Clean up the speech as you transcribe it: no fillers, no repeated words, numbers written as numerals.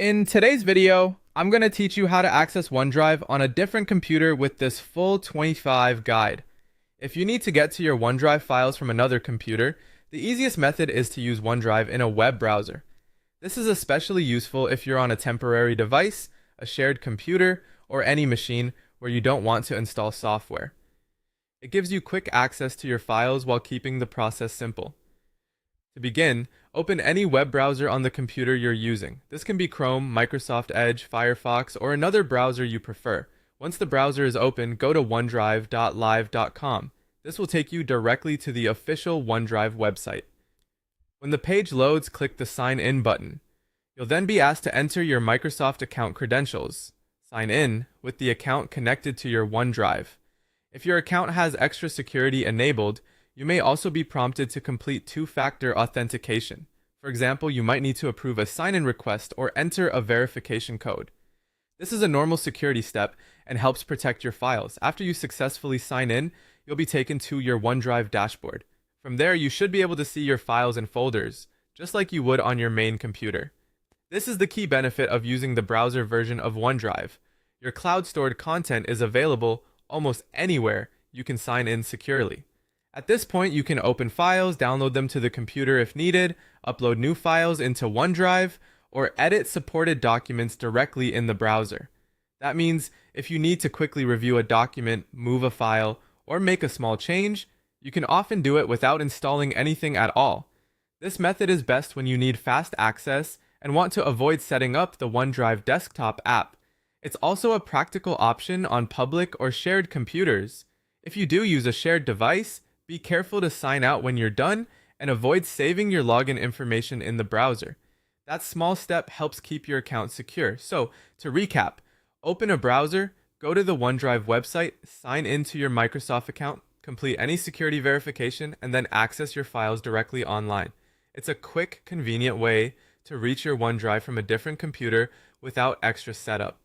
In today's video, I'm going to teach you how to access OneDrive on a different computer with this full 25 guide. If you need to get to your OneDrive files from another computer, the easiest method is to use OneDrive in a web browser. This is especially useful if you're on a temporary device, a shared computer, or any machine where you don't want to install software. It gives you quick access to your files while keeping the process simple. To begin, open any web browser on the computer you're using. This can be Chrome, Microsoft Edge, Firefox, or another browser you prefer. Once the browser is open, go to onedrive.live.com. This will take you directly to the official OneDrive website. When the page loads, click the Sign In button. You'll then be asked to enter your Microsoft account credentials. Sign in with the account connected to your OneDrive. If your account has extra security enabled, you may also be prompted to complete two-factor authentication. For example, you might need to approve a sign-in request or enter a verification code. This is a normal security step and helps protect your files. After you successfully sign in, you'll be taken to your OneDrive dashboard. From there, you should be able to see your files and folders, just like you would on your main computer. This is the key benefit of using the browser version of OneDrive. Your cloud-stored content is available almost anywhere you can sign in securely. At this point, you can open files, download them to the computer if needed, upload new files into OneDrive, or edit supported documents directly in the browser. That means if you need to quickly review a document, move a file, or make a small change, you can often do it without installing anything at all. This method is best when you need fast access and want to avoid setting up the OneDrive desktop app. It's also a practical option on public or shared computers. If you do use a shared device, be careful to sign out when you're done and avoid saving your login information in the browser. That small step helps keep your account secure. So, to recap, open a browser, go to the OneDrive website, sign into your Microsoft account, complete any security verification, and then access your files directly online. It's a quick, convenient way to reach your OneDrive from a different computer without extra setup.